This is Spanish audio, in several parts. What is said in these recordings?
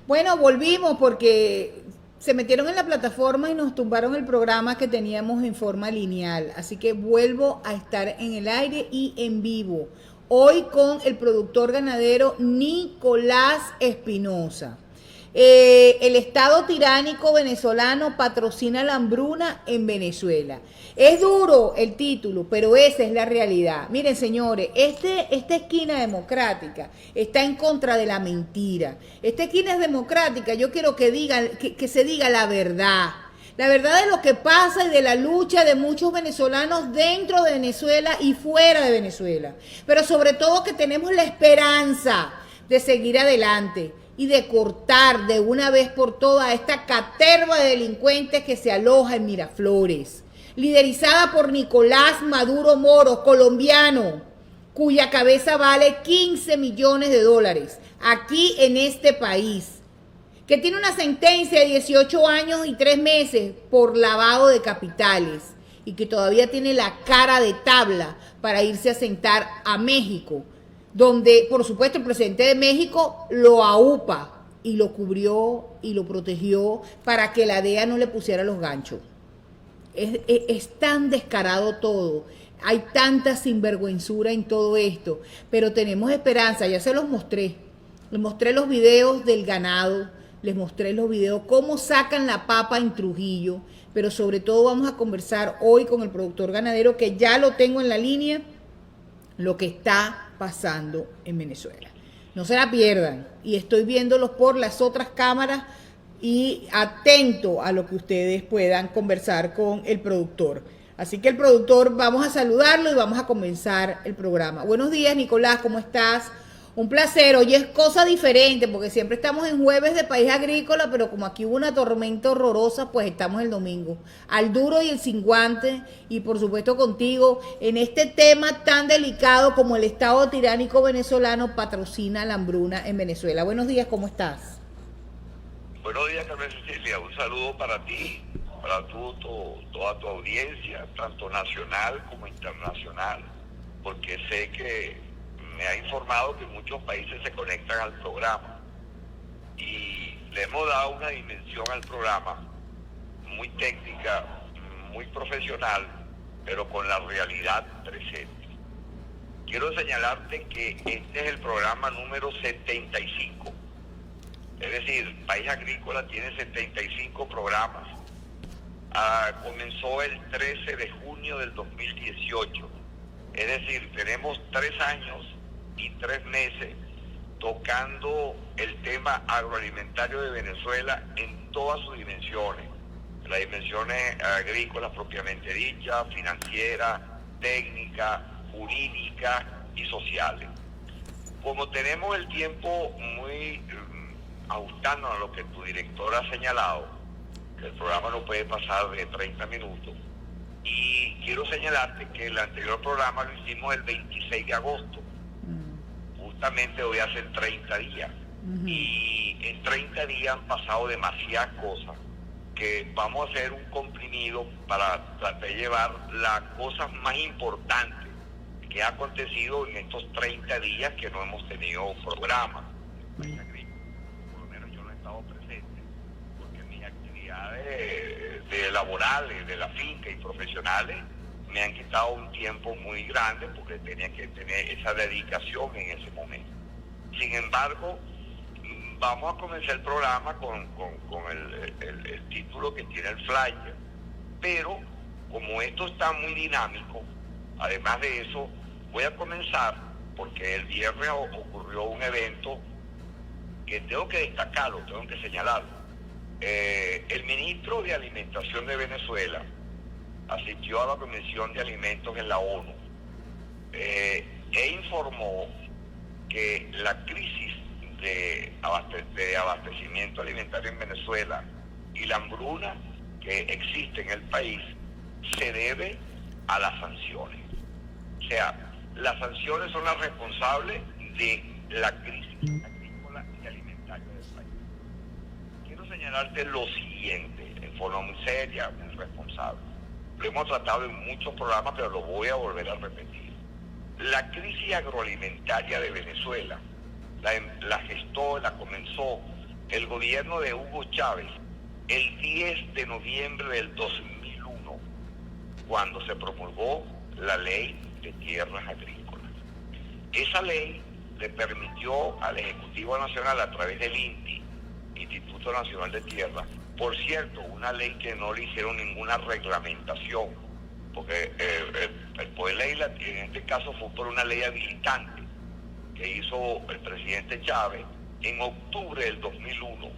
Bueno, volvimos porque se metieron en la plataforma y nos tumbaron el programa que teníamos en forma lineal. Así que vuelvo a estar en el aire y en vivo. Hoy con el productor ganadero Nicolás Espinosa. El Estado tiránico venezolano patrocina la hambruna en Venezuela. Es duro el título, pero esa es la realidad. Miren, señores, esta esquina democrática está en contra de la mentira. Esta esquina es democrática. Yo quiero que digan, que se diga la verdad. La verdad de lo que pasa y de la lucha de muchos venezolanos dentro de Venezuela y fuera de Venezuela. Pero sobre todo que tenemos la esperanza de seguir adelante y de cortar de una vez por todas esta caterva de delincuentes que se aloja en Miraflores, liderizada por Nicolás Maduro Moro, colombiano, cuya cabeza vale 15 millones de dólares aquí en este país, que tiene una sentencia de 18 años y 3 meses por lavado de capitales y que todavía tiene la cara de tabla para irse a sentar a México, donde por supuesto el presidente de México lo aupa y lo cubrió y lo protegió para que la DEA no le pusiera los ganchos. Es tan descarado todo, hay tanta sinvergüenzura en todo esto, pero tenemos esperanza. Ya se los mostré, les mostré los videos del ganado, les mostré los videos cómo sacan la papa en Trujillo, pero sobre todo vamos a conversar hoy con el productor ganadero, que ya lo tengo en la línea, lo que está pasando en Venezuela. No se la pierdan, y estoy viéndolos por las otras cámaras y atento a lo que ustedes puedan conversar con el productor. Así que el productor, vamos a saludarlo y vamos a comenzar el programa. Buenos días, Nicolás, ¿cómo estás? Un placer. Hoy es cosa diferente porque siempre estamos en jueves de País Agrícola, pero como aquí hubo una tormenta horrorosa, pues estamos el domingo. Al duro y el sin guante, y por supuesto contigo, en este tema tan delicado como el Estado tiránico venezolano patrocina la hambruna en Venezuela. Buenos días, ¿cómo estás? Buenos días, Carmen Cecilia. Un saludo para ti, para toda tu audiencia, tanto nacional como internacional, porque sé que me ha informado que muchos países se conectan al programa y le hemos dado una dimensión al programa muy técnica, muy profesional, pero con la realidad presente. Quiero señalarte que este es el programa número 75. Es decir, País Agrícola tiene 75 programas. Comenzó el 13 de junio del 2018. Es decir, tenemos 3 años y 3 meses tocando el tema agroalimentario de Venezuela en todas sus dimensiones. Las dimensiones agrícolas propiamente dichas, financieras, técnicas, jurídicas y sociales. Como tenemos el tiempo muy ajustándonos a lo que tu director ha señalado, que el programa no puede pasar de 30 minutos, y quiero señalarte que el anterior programa lo hicimos el 26 de agosto, justamente hoy hace 30 días, y en 30 días han pasado demasiadas cosas, que vamos a hacer un comprimido para tratar de llevar las cosas más importantes que ha acontecido en estos 30 días que no hemos tenido programa. Presente, porque mis actividades laborales, de la finca y profesionales me han quitado un tiempo muy grande porque tenía que tener esa dedicación en ese momento. Sin embargo, vamos a comenzar el programa con el título que tiene el flyer, pero como esto está muy dinámico, además de eso, voy a comenzar porque el viernes ocurrió un evento que tengo que destacarlo, tengo que señalarlo. El ministro de Alimentación de Venezuela asistió a la Comisión de Alimentos en la ONU e informó que la crisis de abastecimiento alimentario en Venezuela y la hambruna que existe en el país se debe a las sanciones. O sea, las sanciones son las responsables de la crisis agrícola y alimentaria del país. Quiero señalarte lo siguiente, en forma muy seria, muy responsable. Lo hemos tratado en muchos programas, pero lo voy a volver a repetir. La crisis agroalimentaria de Venezuela la gestó, la comenzó el gobierno de Hugo Chávez el 10 de noviembre del 2001, cuando se promulgó la ley de tierras agrícolas. Esa ley le permitió al Ejecutivo Nacional, a través del INTI, Instituto Nacional de Tierras, por cierto, una ley que no le hicieron ninguna reglamentación, porque el poder legislativo en este caso fue por una ley habilitante que hizo el presidente Chávez en octubre del 2001,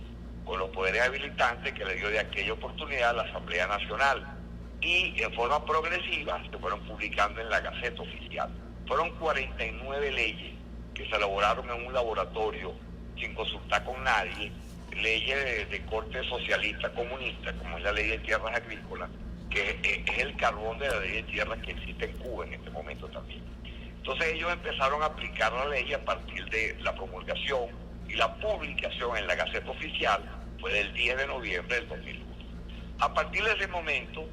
con los poderes habilitantes que le dio de aquella oportunidad a la Asamblea Nacional. Y en forma progresiva se fueron publicando en la Gaceta Oficial. Fueron 49 leyes que se elaboraron en un laboratorio sin consultar con nadie, leyes de corte socialista comunista, como es la ley de tierras agrícolas, que es el carbón de la ley de tierras que existe en Cuba en este momento también. Entonces ellos empezaron a aplicar la ley a partir de la promulgación, y la publicación en la Gaceta Oficial fue del 10 de noviembre del 2001. A partir de ese momento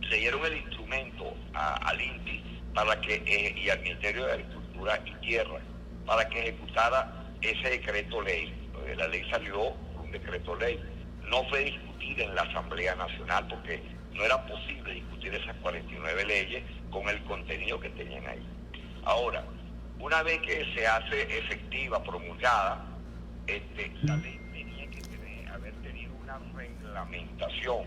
le dieron el instrumento al INTI para que, y al Ministerio de Agricultura y Tierra, para que ejecutara ese decreto ley. La ley salió por un decreto ley. No fue discutida en la Asamblea Nacional porque no era posible discutir esas 49 leyes con el contenido que tenían ahí. Ahora, una vez que se hace efectiva, promulgada, la ley tenía que haber tenido una reglamentación,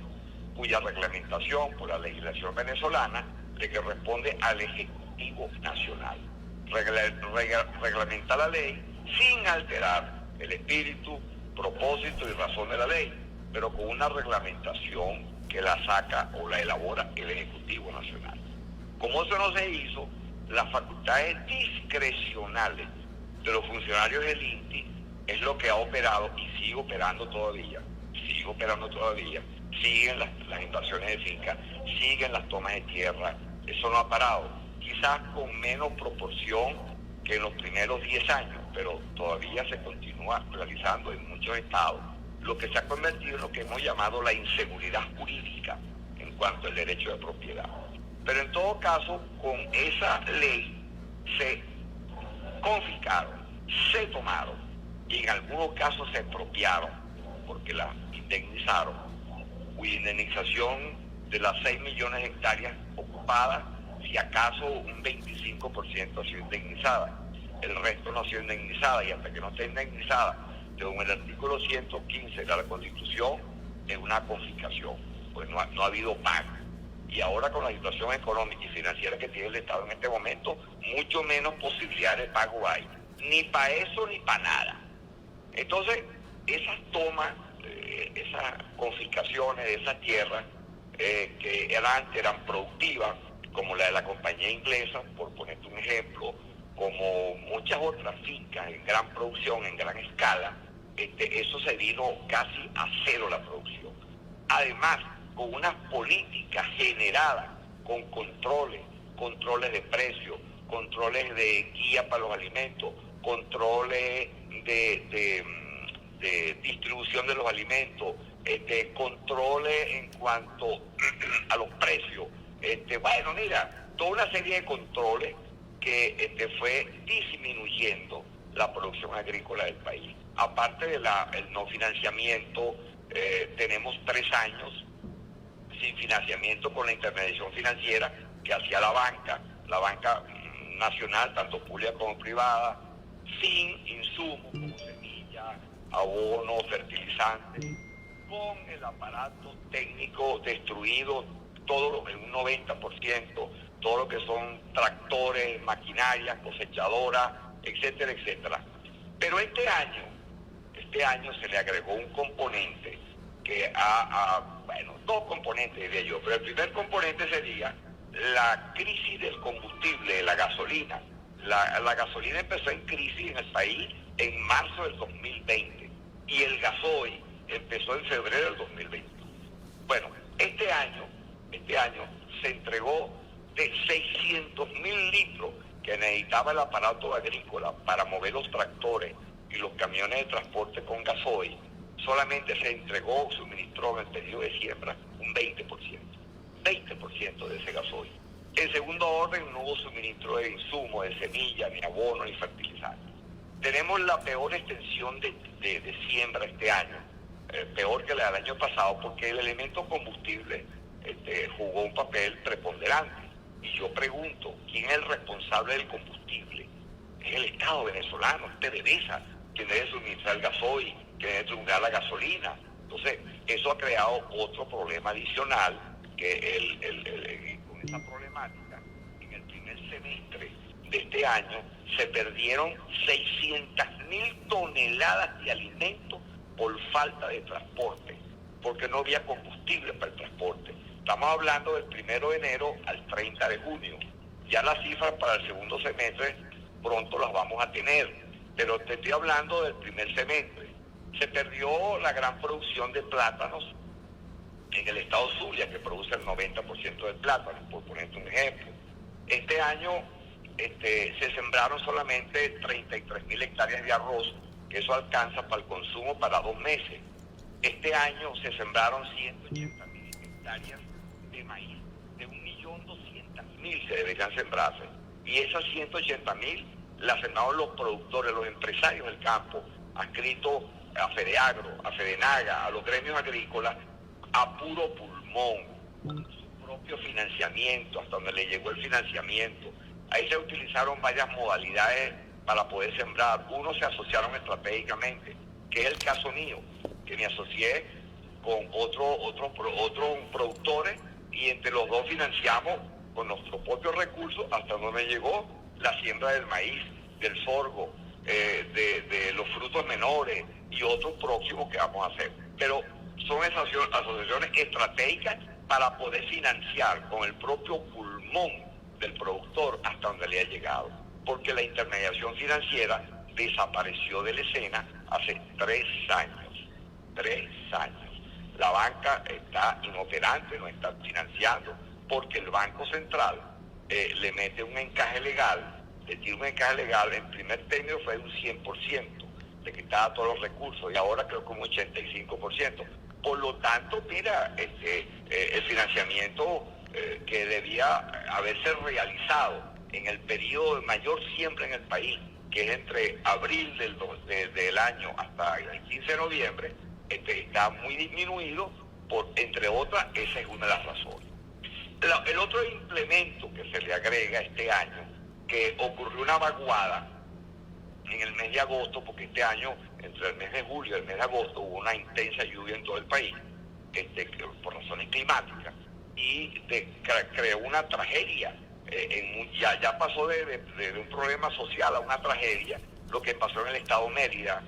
cuya reglamentación por la legislación venezolana le corresponde al Ejecutivo Nacional. Reglamentar la ley sin alterar el espíritu, propósito y razón de la ley, pero con una reglamentación que la saca o la elabora el Ejecutivo Nacional. Como eso no se hizo, las facultades discrecionales de los funcionarios del INTI es lo que ha operado y sigue operando todavía, siguen las invasiones de fincas, siguen las tomas de tierra, eso no ha parado, quizás con menos proporción que en los primeros 10 años, pero todavía se continúa realizando en muchos estados, lo que se ha convertido en lo que hemos llamado la inseguridad jurídica en cuanto al derecho de propiedad. Pero en todo caso, con esa ley se confiscaron, se tomaron y en algunos casos se expropiaron porque la indemnizaron, cuya indemnización de las 6 millones de hectáreas ocupadas, si acaso un 25% ha sido indemnizada, el resto no ha sido indemnizada, y hasta que no esté indemnizada, según el artículo 115 de la Constitución, es una confiscación, pues no ha habido pago. Y ahora con la situación económica y financiera que tiene el Estado en este momento, mucho menos posibilidades de pago hay, ni para eso ni para nada. Entonces, esas tomas, esas confiscaciones de esas tierras que antes eran productivas, como la de la compañía inglesa, por ponerte un ejemplo, como muchas otras fincas en gran producción, en gran escala, eso se vino casi a cero la producción. Además, con unas políticas generadas con controles de precios, controles de guía para los alimentos, controles de distribución de los alimentos, controles en cuanto a los precios. Bueno, mira, toda una serie de controles que fue disminuyendo la producción agrícola del país. Aparte del no financiamiento, tenemos 3 años sin financiamiento con la intermediación financiera que hacía la banca nacional, tanto pública como privada, sin insumos como semillas, abonos, fertilizantes, con el aparato técnico destruido, todo en un 90%, todo lo que son tractores, maquinarias, cosechadoras, etcétera, etcétera. Pero este año se le agregó un componente que bueno, 2 componentes diría yo, pero el primer componente sería la crisis del combustible, de la gasolina. La gasolina empezó en crisis en el país en marzo del 2020 y el gasoil empezó en febrero del 2021. Bueno, este año se entregó de 600.000 litros que necesitaba el aparato agrícola para mover los tractores y los camiones de transporte con gasoil. Solamente se entregó, suministró en el periodo de siembra un 20% de ese gasoil. En segundo orden, no hubo suministro de insumos, de semillas, ni abono, ni fertilizantes. Tenemos la peor extensión de siembra siembra este año, peor que la del año pasado, porque el elemento combustible jugó un papel preponderante. Y yo pregunto, ¿quién es el responsable del combustible? Es el Estado venezolano, es PDVSA, quien debe suministrar el gasoil, quien debe suministrar la gasolina. Entonces, eso ha creado otro problema adicional, que con esa problemática, en el primer semestre de este año, se perdieron 600.000 toneladas de alimentos por falta de transporte, porque no había combustible para el transporte. Estamos hablando del 1 de enero al 30 de junio. Ya las cifras para el segundo semestre pronto las vamos a tener, pero te estoy hablando del primer semestre. Se perdió la gran producción de plátanos en el estado Zulia, que produce el 90% del plátano, por ponerte un ejemplo. Este año se sembraron solamente 33.000 hectáreas de arroz, que eso alcanza para el consumo para 2 meses. Este año se sembraron 180.000 hectáreas de maíz, de 1.200.000 se deberían sembrarse. Y esas 180.000 las sembraron los productores, los empresarios del campo, adscritos a Fedeagro, a Fedenaga, a los gremios agrícolas, a puro pulmón, con su propio financiamiento, hasta donde le llegó el financiamiento. Ahí se utilizaron varias modalidades para poder sembrar. Unos se asociaron estratégicamente, que es el caso mío, que me asocié con otros productores y entre los dos financiamos con nuestros propios recursos hasta donde llegó la siembra del maíz, del sorgo, de los frutos menores y otros próximos que vamos a hacer. Pero son asociaciones estratégicas para poder financiar con el propio pulmón del productor hasta donde le ha llegado, porque la intermediación financiera desapareció de la escena hace 3 años. 3 años. La banca está inoperante, no está financiando, porque el Banco Central le mete un encaje legal, le tira un encaje legal, en primer término fue de un 100%, le quitaba todos los recursos, y ahora creo que un 85%. Por lo tanto, mira, el financiamiento que debía haberse realizado en el periodo de mayor siembra en el país, que es entre abril del año hasta el 15 de noviembre, está muy disminuido, entre otras, esa es una de las razones. El otro implemento que se le agrega este año, que ocurrió una vaguada en el mes de agosto, porque este año, entre el mes de julio y el mes de agosto, hubo una intensa lluvia en todo el país, por razones climáticas, y creó una tragedia. Ya pasó de un problema social a una tragedia, lo que pasó en el estado Mérida,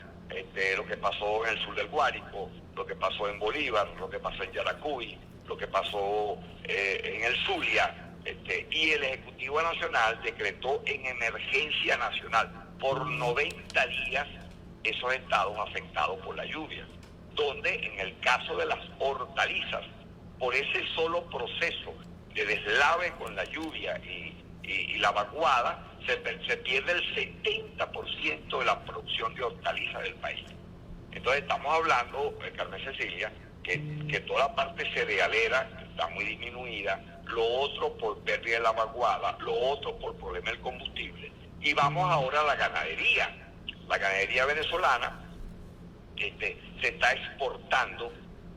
lo que pasó en el sur del Guárico, lo que pasó en Bolívar, lo que pasó en Yaracuy, lo que pasó en el Zulia, y el Ejecutivo Nacional decretó en emergencia nacional por 90 días esos estados afectados por la lluvia, donde en el caso de las hortalizas, por ese solo proceso de deslave con la lluvia y la vaguada, se pierde el 70% de la producción de hortalizas del país. Entonces estamos hablando, Carmen Cecilia, que toda la parte cerealera está muy disminuida, lo otro por pérdida de la vaguada, lo otro por problema del combustible. Y vamos ahora a la ganadería. La ganadería venezolana se está exportando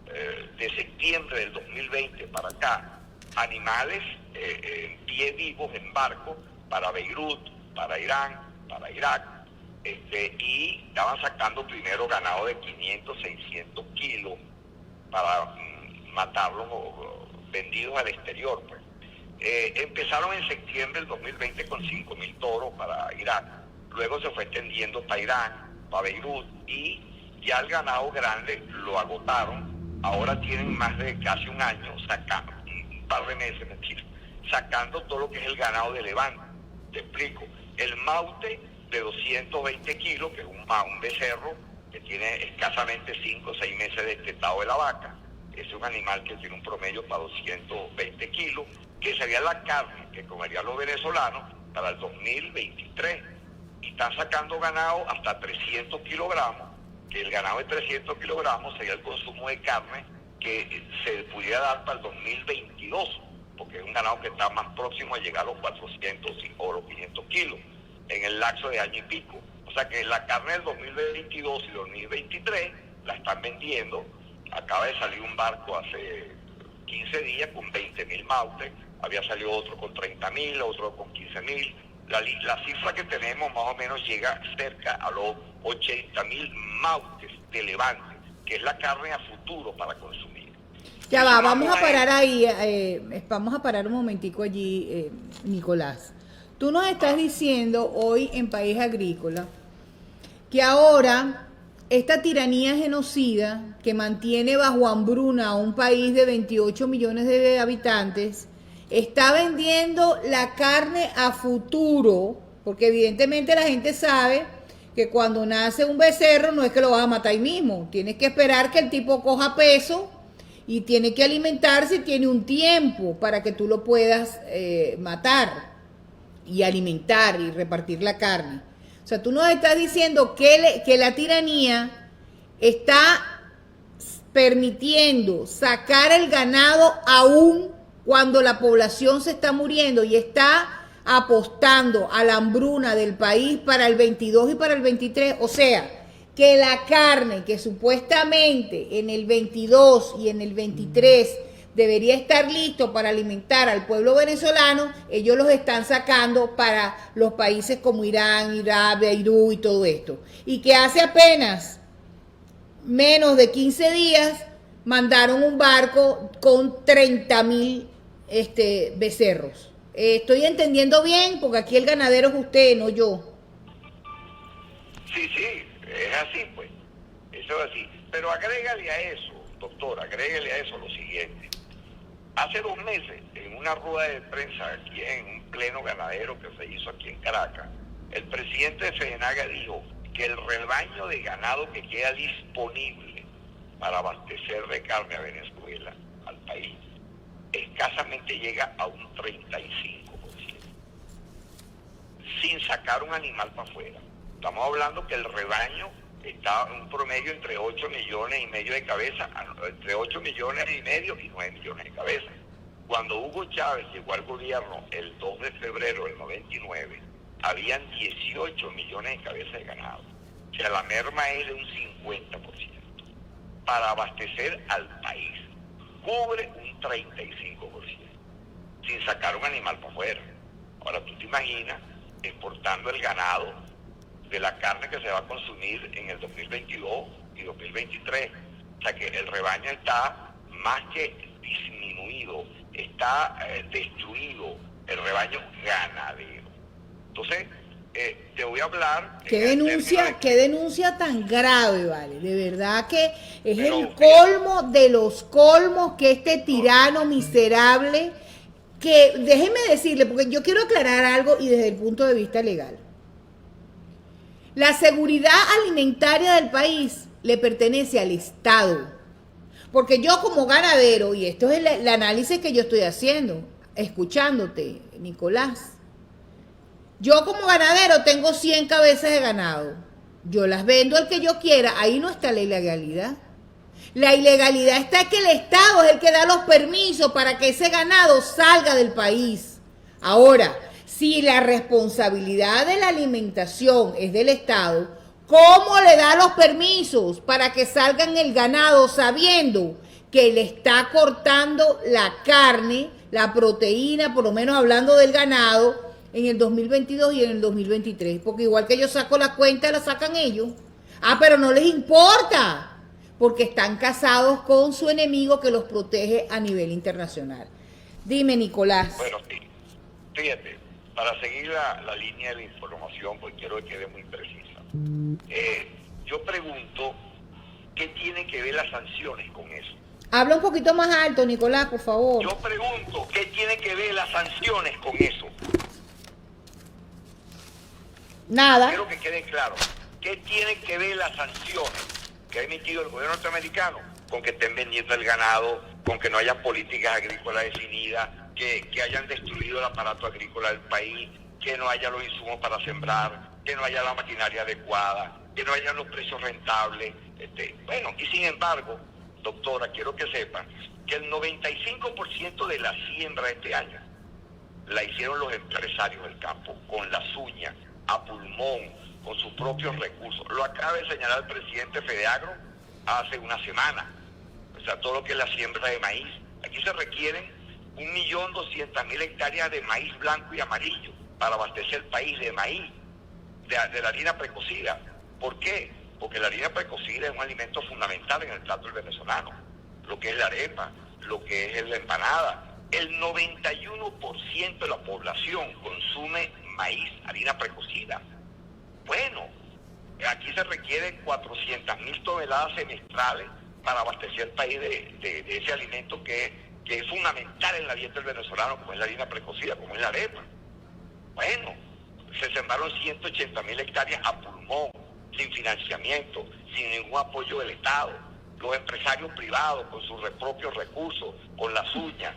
de septiembre del 2020 para acá animales en pie vivos en barco para Beirut, para Irán, para Irak, y estaban sacando primero ganado de 500, 600 kilos para matarlos o vendidos al exterior, pues. Empezaron en septiembre del 2020 con 5.000 toros para Irak, luego se fue extendiendo para Irán, para Beirut, y ya el ganado grande lo agotaron. Ahora tienen más de casi un año sacando, un par de meses, sacando todo lo que es el ganado de Levante. Te explico, el maute de 220 kilos, que es un becerro que tiene escasamente 5 o 6 meses destetado de la vaca, es un animal que tiene un promedio para 220 kilos, que sería la carne que comerían los venezolanos para el 2023. Y están sacando ganado hasta 300 kilogramos, que el ganado de 300 kilogramos sería el consumo de carne que se pudiera dar para el 2022, porque es un ganado que está más próximo a llegar a los 400 o los 500 kilos en el lapso de año y pico. O sea que la carne del 2022 y 2023 la están vendiendo. Acaba de salir un barco hace 15 días con 20.000 mautes, había salido otro con 30.000, otro con 15.000. La cifra que tenemos más o menos llega cerca a los 80.000 mautes de levante, que es la carne a futuro para consumir. Ya va, vamos a parar ahí, vamos a parar un momentico allí, Nicolás. Tú nos estás diciendo hoy en País Agrícola que ahora esta tiranía genocida que mantiene bajo hambruna a un país de 28 millones de habitantes está vendiendo la carne a futuro, porque evidentemente la gente sabe que cuando nace un becerro no es que lo vas a matar ahí mismo, tienes que esperar que el tipo coja peso y tiene que alimentarse y tiene un tiempo para que tú lo puedas matar y alimentar y repartir la carne. O sea, tú nos estás diciendo que la tiranía está permitiendo sacar el ganado aún cuando la población se está muriendo y está apostando a la hambruna del país para el 22 y para el 23. O sea, que la carne que supuestamente en el 22 y en el 23 debería estar listo para alimentar al pueblo venezolano, ellos los están sacando para los países como Irán, Irak, Beirut y todo esto. Y que hace apenas menos de 15 días mandaron un barco con 30.000 becerros. Estoy entendiendo bien, porque aquí el ganadero es usted, no yo. Sí, es así, pues. Eso es así. Pero agrégale a eso, doctor, agrégale a eso lo siguiente. Hace 2 meses, en una rueda de prensa aquí en un pleno ganadero que se hizo aquí en Caracas, el presidente de FEDENAGA dijo que el rebaño de ganado que queda disponible para abastecer de carne a Venezuela, al país, escasamente llega a un 35%, sin sacar un animal para afuera. Estamos hablando que el rebaño está en un promedio entre 8 millones y medio de cabezas, entre 8 millones y medio y 9 millones de cabezas. Cuando Hugo Chávez llegó al gobierno el 2 de febrero del 99, habían 18 millones de cabezas de ganado. O sea, la merma es de un 50% para abastecer al país. Cubre un 35%, sin sacar un animal para afuera. Ahora, tú te imaginas exportando el ganado de la carne que se va a consumir en el 2022 y 2023. O sea que el rebaño está más que disminuido, está destruido, el rebaño ganadero. Entonces, te voy a hablar... ¿Qué denuncia tan grave, vale? De verdad que es el colmo de los colmos que este tirano miserable, que déjeme decirle, porque yo quiero aclarar algo y desde el punto de vista legal. La seguridad alimentaria del país le pertenece al Estado. Porque yo como ganadero, y esto es el análisis que yo estoy haciendo, escuchándote, Nicolás. Yo como ganadero tengo 100 cabezas de ganado. Yo las vendo al que yo quiera. Ahí no está la ilegalidad. La ilegalidad está en que el Estado es el que da los permisos para que ese ganado salga del país. Ahora, si la responsabilidad de la alimentación es del Estado, ¿cómo le da los permisos para que salgan el ganado sabiendo que le está cortando la carne, la proteína, por lo menos hablando del ganado, en el 2022 y en el 2023? Porque igual que yo saco la cuenta, la sacan ellos. Ah, pero no les importa, porque están casados con su enemigo que los protege a nivel internacional. Dime, Nicolás. Bueno, sí. Fíjate, para seguir la línea de la información, pues quiero que quede muy precisa. Yo pregunto, ¿qué tienen que ver las sanciones con eso? Habla un poquito más alto, Nicolás, por favor. Yo pregunto, ¿qué tienen que ver las sanciones con eso? Nada. Quiero que quede claro. ¿Qué tienen que ver las sanciones que ha emitido el gobierno norteamericano con que estén vendiendo el ganado, con que no haya políticas agrícolas definidas, que hayan destruido el aparato agrícola del país, que no haya los insumos para sembrar, que no haya la maquinaria adecuada, que no haya los precios rentables? Bueno, y sin embargo, doctora, quiero que sepan que el 95% de la siembra de este año la hicieron los empresarios del campo, con las uñas, a pulmón, con sus propios recursos. Lo acaba de señalar el presidente FEDEAGRO, hace una semana. O sea, todo lo que es la siembra de maíz. Aquí se requieren 1.200.000 hectáreas de maíz blanco y amarillo para abastecer el país de maíz, de la harina precocida. ¿Por qué? Porque la harina precocida es un alimento fundamental en el plato del venezolano. Lo que es la arepa, lo que es la empanada. El 91% de la población consume maíz, harina precocida. Bueno, aquí se requieren 400.000 toneladas semestrales para abastecer el país de ese alimento que es fundamental en la dieta del venezolano, como es la harina precocida, como es la arepa. Bueno, se sembraron 180.000 hectáreas a pulmón, sin financiamiento, sin ningún apoyo del Estado. Los empresarios privados con sus propios recursos, con las uñas.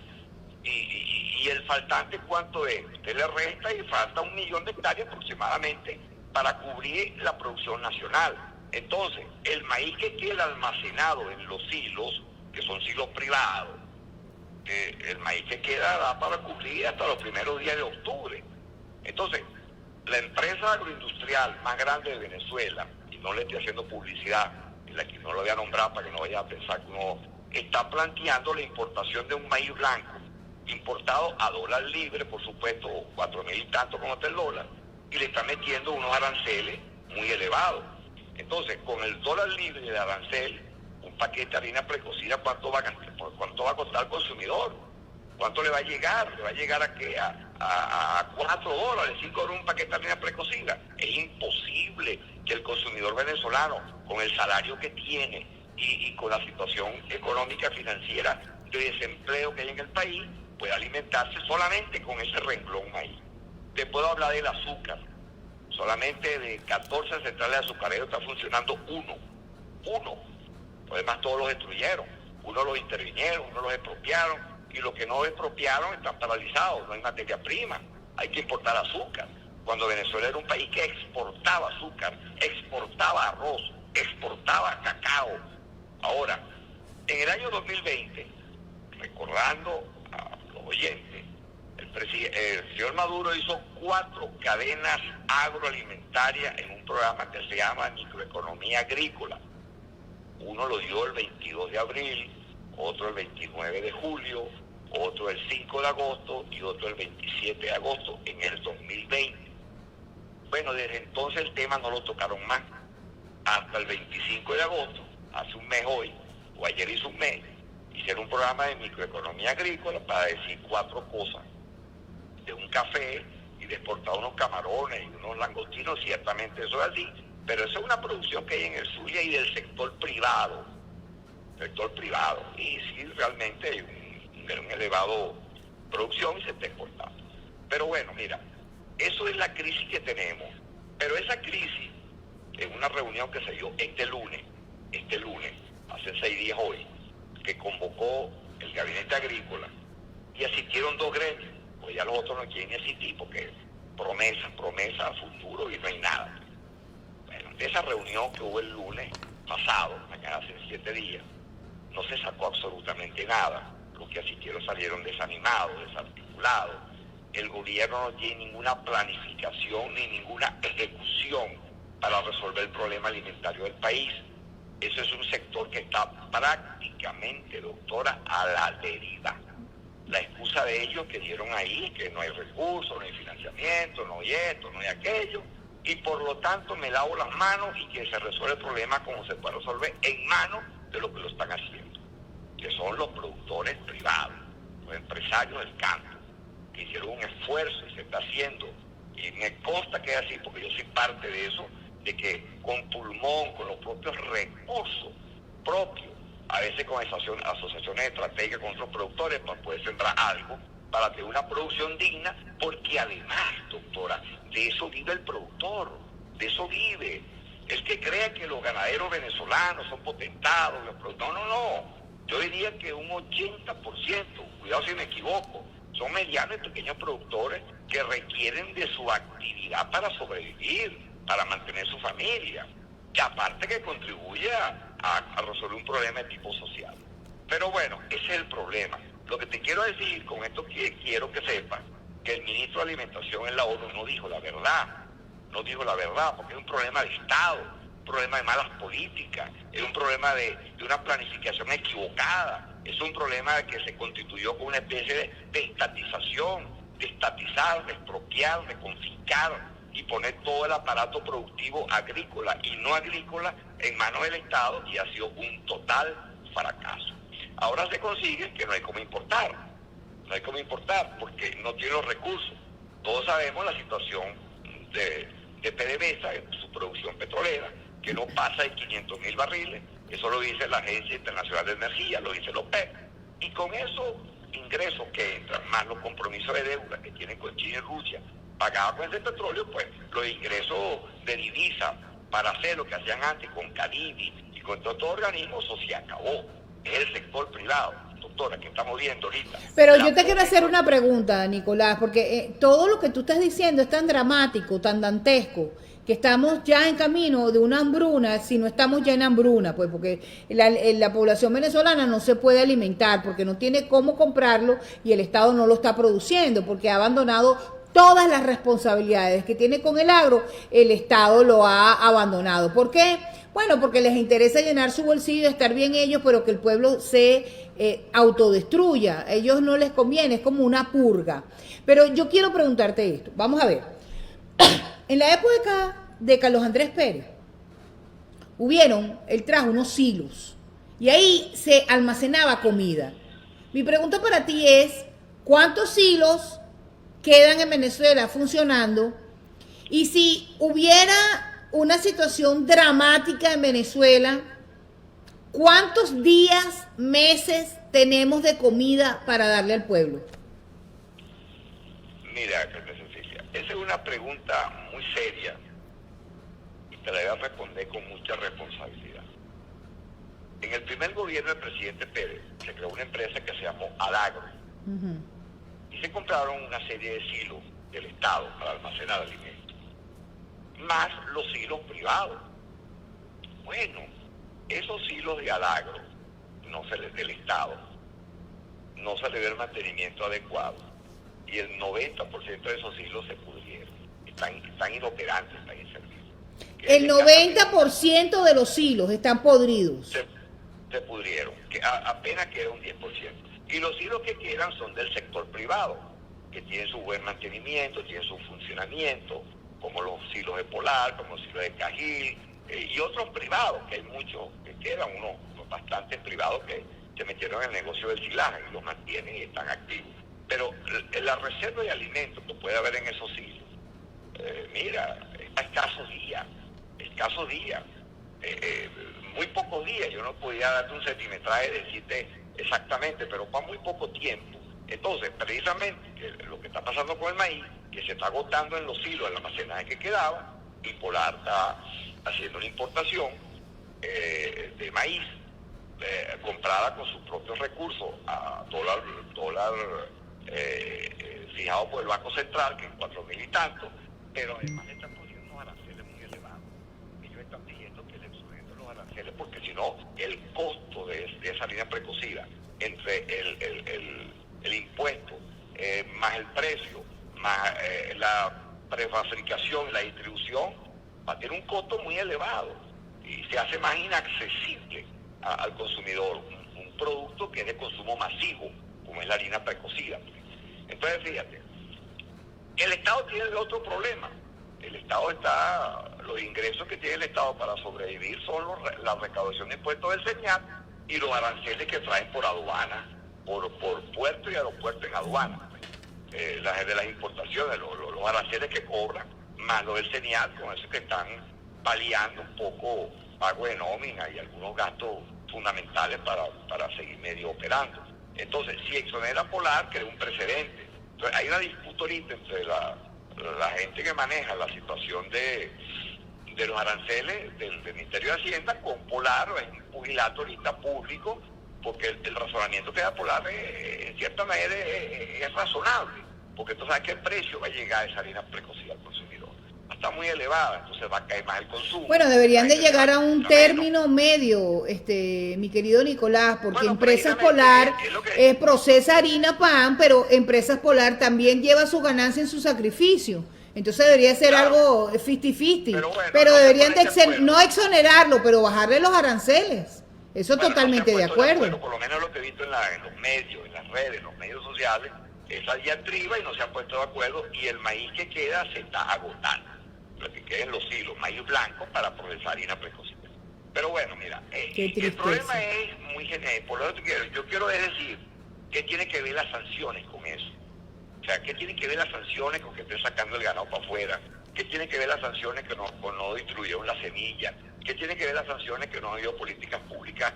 Y el faltante, ¿cuánto es? Usted le resta y falta 1 millón de hectáreas aproximadamente para cubrir la producción nacional. Entonces, el maíz que queda almacenado en los silos, que son silos privados, el maíz que queda da para cubrir hasta los primeros días de octubre. Entonces, la empresa agroindustrial más grande de Venezuela, y no le estoy haciendo publicidad, y la que no lo voy a nombrar para que no vaya a pensar que uno está planteando la importación de un maíz blanco, importado a dólar libre, por supuesto, 4.000 y tanto como está el dólar, y le está metiendo unos aranceles muy elevados. Entonces, con el dólar libre de arancel, un paquete de harina precocida, ¿cuánto va a costar al consumidor? ¿Cuánto le va a llegar? ¿Le va a llegar a qué? A $4, $5 un paquete de harina precocida. Es imposible que el consumidor venezolano, con el salario que tiene y con la situación económica financiera de desempleo que hay en el país, pueda alimentarse solamente con ese renglón maíz. Te puedo hablar del azúcar. Solamente de 14 centrales de azucareros está funcionando uno. Además todos los destruyeron. Uno los intervinieron, uno los expropiaron, y los que no expropiaron están paralizados. No hay materia prima. Hay que importar azúcar. Cuando Venezuela era un país que exportaba azúcar, exportaba arroz, exportaba cacao. Ahora, en el año 2020, recordando a los oyentes, el señor Maduro hizo 4 cadenas agroalimentarias en un programa que se llama Microeconomía Agrícola. Uno lo dio el 22 de abril, otro el 29 de julio, otro el 5 de agosto y otro el 27 de agosto en el 2020. Bueno, desde entonces el tema no lo tocaron más. Hasta el 25 de agosto, hace un mes hoy, o ayer hizo un mes, hicieron un programa de microeconomía agrícola para decir 4 cosas. De un café y de exportar unos camarones y unos langostinos, ciertamente eso es así, pero eso es una producción que hay en el Zulia y del sector privado. Y sí, realmente hay un elevado producción y se está exportando. Pero bueno, mira, eso es la crisis que tenemos. Pero esa crisis, en una reunión que se dio este lunes, hace 6 días hoy, que convocó el Gabinete Agrícola, y asistieron 2 gremios, pues ya los otros no quieren asistir porque promesa a futuro y no hay nada. Bueno, de esa reunión que hubo el lunes pasado, mañana hace 7 días, no se sacó absolutamente nada. Los que asistieron salieron desanimados, desarticulados. El gobierno no tiene ninguna planificación ni ninguna ejecución para resolver el problema alimentario del país. Ese es un sector que está prácticamente, doctora, a la deriva. La excusa de ellos que dieron ahí, que no hay recursos, no hay financiamiento, no hay esto, no hay aquello, y por lo tanto me lavo las manos y que se resuelve el problema como se puede resolver en manos de los que lo están haciendo, que son los productores privados, los empresarios del campo, que hicieron un esfuerzo y se está haciendo, y me consta que es así porque yo soy parte de eso, de que con pulmón, con los propios recursos propios, a veces con asociaciones estratégicas con otros productores para poder sembrar algo, para tener una producción digna, porque además, doctora, de eso vive el productor, de eso vive. El que crea que los ganaderos venezolanos son potentados, los productores, no. Yo diría que un 80%, cuidado si me equivoco, son medianos y pequeños productores que requieren de su actividad para sobrevivir, para mantener su familia, que aparte que contribuye a resolver un problema de tipo social. Pero bueno, ese es el problema. Lo que te quiero decir con esto, que quiero que sepas que el ministro de Alimentación en la ONU no dijo la verdad, porque es un problema de Estado. problema de malas políticas, es un problema de una planificación equivocada, es un problema de que se constituyó con una especie de estatización, de estatizar, de expropiar, de confiscar y poner todo el aparato productivo agrícola y no agrícola en manos del Estado, y ha sido un total fracaso. Ahora se consigue que no hay cómo importar, porque no tiene los recursos. Todos sabemos la situación de PDVSA en su producción petrolera, que no pasa de 500.000 barriles, eso lo dice la Agencia Internacional de Energía, lo dice la OPEP, y con esos ingresos que entran, más los compromisos de deuda que tienen con China y Rusia, pagados con ese petróleo, pues los ingresos de divisa para hacer lo que hacían antes con Caribe y con todos estos organismos, eso se acabó. Es el sector privado, doctora, que estamos viendo ahorita. Pero yo te quiero hacer una pregunta, Nicolás, porque todo lo que tú estás diciendo es tan dramático, tan dantesco, que estamos ya en camino de una hambruna, si no estamos ya en hambruna, pues porque la población venezolana no se puede alimentar, porque no tiene cómo comprarlo y el Estado no lo está produciendo, porque ha abandonado todas las responsabilidades que tiene con el agro, el Estado lo ha abandonado. ¿Por qué? Bueno, porque les interesa llenar su bolsillo, estar bien ellos, pero que el pueblo se autodestruya. A ellos no les conviene, es como una purga. Pero yo quiero preguntarte esto. Vamos a ver. En la época de Carlos Andrés Pérez, él trajo unos silos y ahí se almacenaba comida. Mi pregunta para ti es, ¿cuántos silos quedan en Venezuela funcionando? Y si hubiera una situación dramática en Venezuela, ¿cuántos días, meses tenemos de comida para darle al pueblo? Mira, Cecilia, esa es una pregunta muy seria y te la voy a responder con mucha responsabilidad. En el primer gobierno del presidente Pérez se creó una empresa que se llamó Alagro. Y se compraron una serie de silos del Estado para almacenar alimentos, más los silos privados. Bueno, esos silos de Alagro del Estado no se le dio el mantenimiento adecuado y el 90% de esos silos se pudrieron, están inoperantes, están inservibles. El 90% de los silos están podridos. Se pudrieron, que apenas queda un 10%. Y los silos que quedan son del sector privado, que tienen su buen mantenimiento, tienen su funcionamiento, como los silos de Polar, como los silos de Cajil, y otros privados, que hay muchos que quedan, unos bastante privados que se metieron en el negocio del silaje y los mantienen y están activos. Pero la reserva de alimentos que puede haber en esos silos, mira, está escasos días, muy pocos días. Yo no podía darte un centimetraje y decirte exactamente, pero para muy poco tiempo. Entonces, precisamente, lo que está pasando con el maíz, que se está agotando en los silos, el almacenaje que quedaba, y Polar está haciendo una importación de maíz comprada con sus propios recursos a dólar fijado por el Banco Central, que es 4.000 y tanto, pero además le están poniendo unos aranceles muy elevados. Ellos están pidiendo que le suben los aranceles, porque si no, el costo de esa harina precocida, entre el impuesto, más el precio, más la prefabricación, la distribución, va a tener un costo muy elevado y se hace más inaccesible al consumidor un producto que es de consumo masivo, como es la harina precocida. Entonces, fíjate, el Estado tiene el otro problema. Los ingresos que tiene el Estado para sobrevivir son la recaudación de impuestos del señal y los aranceles que traen por aduana, por puerto y aeropuerto en aduana. De las importaciones, los aranceles que cobran, más lo del señal, con eso que están paliando un poco pago de nómina y algunos gastos fundamentales para seguir medio operando. Entonces, si exonera Polar, crea un precedente. Entonces, hay una disputa ahorita entre la gente que maneja la situación de los aranceles del Ministerio de Hacienda con Polar. Es un pugilato ahorita público, porque el razonamiento que da Polar en cierta manera es razonable, porque tú sabes que el precio va a llegar a esa harina precocida al consumidor. Está muy elevada, entonces va a caer más el consumo. Bueno, deberían de llegar a un término medio, mi querido Nicolás, porque Empresas Polar procesa harina pan, pero Empresas Polar también lleva su ganancia en su sacrificio. Entonces debería ser Claro. algo 50-50, Pero bueno, pero no se deberían de ponen de acuerdo. no exonerarlo, pero bajarle los aranceles. Eso Bueno, totalmente no se de han puesto acuerdo. por lo menos lo que he visto en los medios, en las redes, en los medios sociales, esa diatriba y no se han puesto de acuerdo y el maíz que queda se está agotando. Lo que queda en los hilos, maíz blanco para procesar harina precocida. Pero bueno, mira, Qué el tristeza. problema es muy genérico. Por lo que yo quiero es decir, ¿qué tiene que ver las sanciones con eso? O sea, ¿qué tiene que ver las sanciones con que estén sacando el ganado para afuera? ¿Qué tiene que ver las sanciones con no distribuyeron la semilla? ¿Qué tiene que ver las sanciones que no ha habido políticas públicas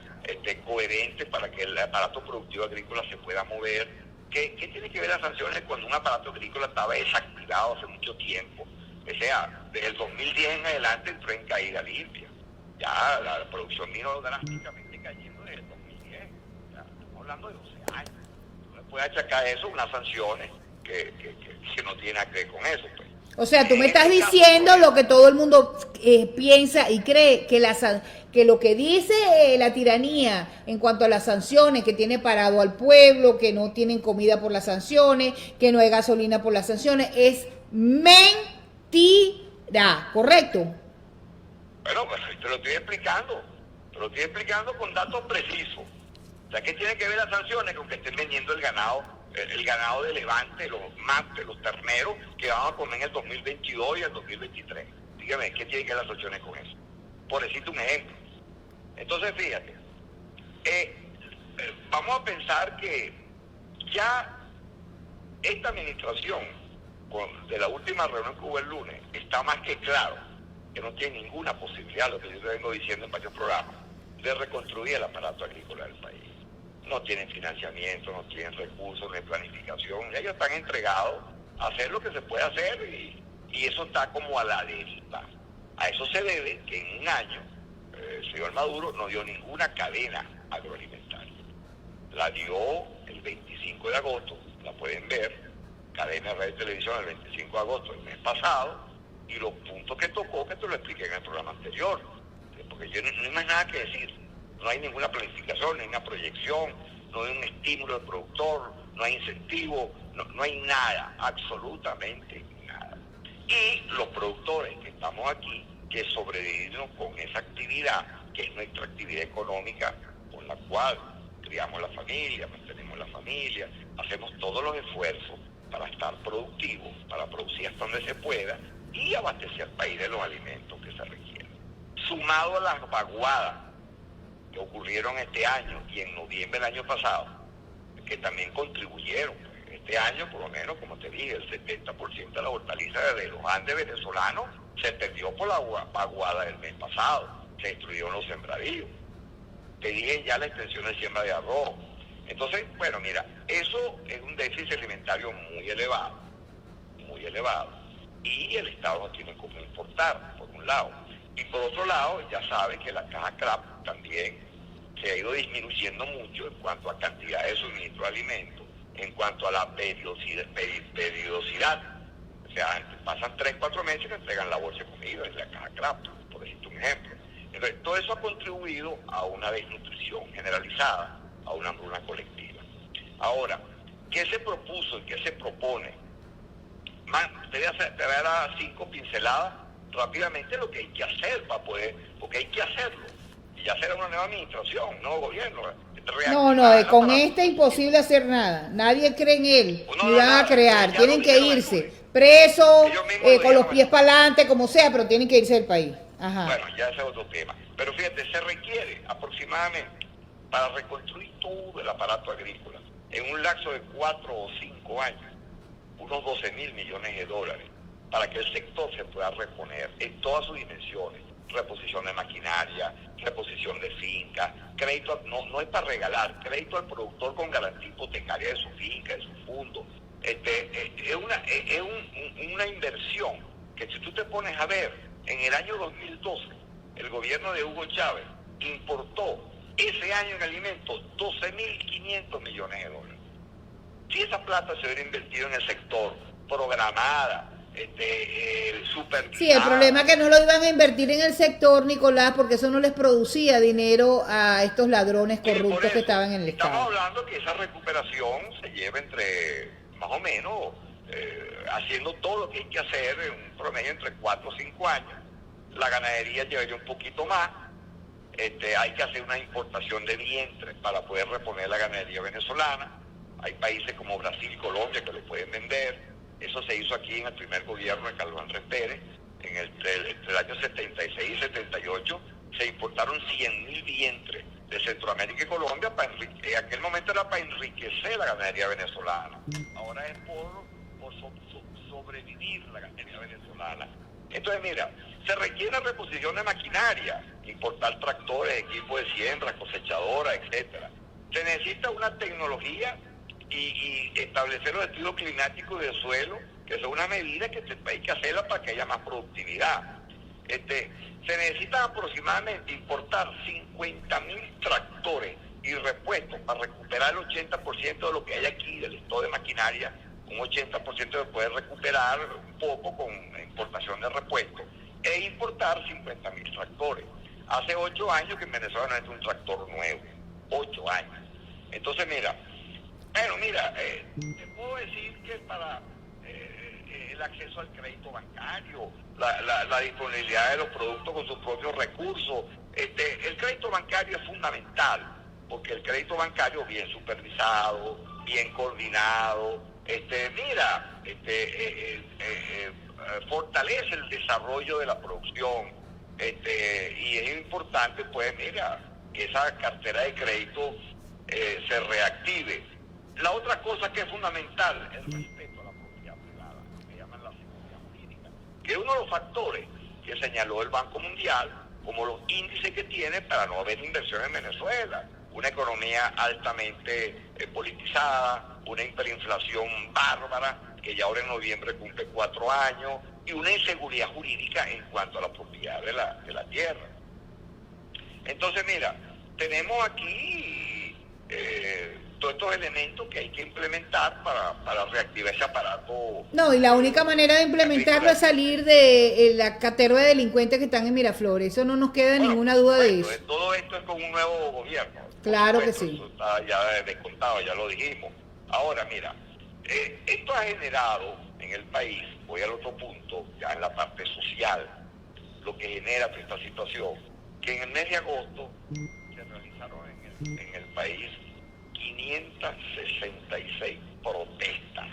coherentes para que el aparato productivo agrícola se pueda mover? ¿Qué tiene que ver las sanciones cuando un aparato agrícola estaba desactivado hace mucho tiempo? O sea, desde el 2010 en adelante entró en caída limpia. Ya la producción vino drásticamente cayendo desde el 2010. Ya, estamos hablando de 12 años. No le puede achacar eso unas sanciones que no tiene nada que ver con eso. Pues. O sea, tú me En estás este caso, diciendo pues, lo que todo el mundo piensa y cree, que lo que dice la tiranía en cuanto a las sanciones, que tiene parado al pueblo, que no tienen comida por las sanciones, que no hay gasolina por las sanciones, es mentira, ¿correcto? bueno, pues, te lo estoy explicando. Te lo estoy explicando con datos precisos. O sea, ¿qué tiene que ver las sanciones con que estén vendiendo el ganado de levante, los mates, los terneros que vamos a comer en el 2022 y el 2023? Dígame, ¿qué tiene que ver las sanciones con eso? Por decirte un ejemplo. Entonces, fíjate, vamos a pensar que ya esta administración, de la última reunión que hubo el lunes, está más que claro que no tiene ninguna posibilidad, lo que yo te vengo diciendo en varios programas, de reconstruir el aparato agrícola del país. No tienen financiamiento, no tienen recursos, no hay planificación. Ellos están entregados a hacer lo que se puede hacer y eso está como a la deriva. A eso se debe que en un año el señor Maduro no dio ninguna cadena agroalimentaria. La dio el 25 de agosto, la pueden ver, cadena de radio y televisión el 25 de agosto del mes pasado, y los puntos que tocó, que te lo expliqué en el programa anterior, porque yo no hay más nada que decir. No hay ninguna planificación, no hay una proyección, no hay un estímulo del productor, no hay incentivo, no hay nada, absolutamente nada. Y los productores que estamos aquí, que sobrevivimos con esa actividad, que es nuestra actividad económica, con la cual criamos la familia, mantenemos la familia, hacemos todos los esfuerzos para estar productivos, para producir hasta donde se pueda y abastecer al país de los alimentos que se requieren. Sumado a las vaguadas que ocurrieron este año y en noviembre del año pasado, que también contribuyeron. Este año, por lo menos, como te dije, el 70% de la hortaliza de los Andes venezolanos se perdió por la vaguada del mes pasado. Se destruyeron los sembradíos. Te dije ya la extensión de siembra de arroz. Entonces, bueno, mira, eso es un déficit alimentario muy elevado, y el Estado no tiene cómo importar, por un lado. Y por otro lado, ya sabes que la caja CRAP también se ha ido disminuyendo mucho en cuanto a cantidad de suministro de alimentos, en cuanto a la periodicidad. O sea, pasan 3-4 meses y te entregan la bolsa de comida en la caja CRAP, por decirte un ejemplo. Entonces, todo eso ha contribuido a una desnutrición generalizada, a una hambruna colectiva. Ahora, ¿qué se propuso y qué se propone? Te voy a dar 5 pinceladas rápidamente lo que hay que hacer para poder, porque hay que hacerlo. Y ya será una nueva administración, un nuevo gobierno. No, con este imposible hacer nada. Nadie cree en él, ni van a crear. Tienen que irse presos, con los pies para adelante, como sea, pero tienen que irse del país. Ajá. Bueno, ya ese es otro tema. Pero fíjate, se requiere aproximadamente para reconstruir todo el aparato agrícola en un lapso de 4 o 5 años, unos 12.000 millones de dólares, para que el sector se pueda reponer en todas sus dimensiones. Reposición de maquinaria, reposición de fincas, crédito, no es para regalar, crédito al productor con garantía hipotecaria de su finca, de su fondo. Es una inversión que si tú te pones a ver, en el año 2012, el gobierno de Hugo Chávez importó ese año en alimentos 12.500 millones de dólares. Si esa plata se hubiera invertido en el sector, programada, supervisada. Sí, el problema es que no lo iban a invertir en el sector, Nicolás, porque eso no les producía dinero a estos ladrones corruptos que estaban en el Estado. Estamos hablando que esa recuperación se lleva entre más o menos haciendo todo lo que hay que hacer en un promedio entre 4 o 5 años. La ganadería llevaría un poquito más. Hay que hacer una importación de vientres para poder reponer la ganadería venezolana. Hay países como Brasil y Colombia que lo pueden vender. Eso se hizo aquí en el primer gobierno de Carlos Andrés Pérez. Entre el año 76 y 78 se importaron 100.000 vientres de Centroamérica y Colombia. En aquel momento era para enriquecer la ganadería venezolana. Ahora es por sobrevivir la ganadería venezolana. Entonces, mira, se requiere reposición de maquinaria, importar tractores, equipos de siembra, cosechadoras, etcétera. Se necesita una tecnología y establecer los estudios climáticos del suelo, que son una medida que hay que hacerla para que haya más productividad. Se necesitan aproximadamente importar 50.000 tractores y repuestos para recuperar el 80% de lo que hay aquí del stock de maquinaria. Un 80% se puede recuperar un poco con importación de repuestos, e importar 50.000 tractores. Hace 8 años que en Venezuela no es un tractor nuevo, 8 años. Entonces, mira, te puedo decir que para el acceso al crédito bancario, la disponibilidad de los productos con sus propios recursos, el crédito bancario es fundamental, porque el crédito bancario bien supervisado, bien coordinado, fortalece el desarrollo de la producción, y es importante, pues, que esa cartera de crédito se reactive. La otra cosa que es fundamental es el respeto a la propiedad privada, que llaman la seguridad jurídica, que es uno de los factores que señaló el Banco Mundial como los índices que tiene para no haber inversión en Venezuela. Una economía altamente politizada, una hiperinflación bárbara, que ya ahora en noviembre cumple 4 años, y una inseguridad jurídica en cuanto a la propiedad de la tierra. Entonces, mira, tenemos aquí todos estos elementos que hay que implementar para reactivar ese aparato. No, y la única manera de implementarlo es salir de la caterva de delincuentes que están en Miraflores. Eso no nos queda ninguna duda de eso. Todo esto es con un nuevo gobierno. Claro que sí. Eso está ya descontado, ya lo dijimos. Ahora, mira, esto ha generado en el país, voy al otro punto, ya en la parte social, lo que genera esta situación, que en el mes de agosto se realizaron en el país 566 protestas.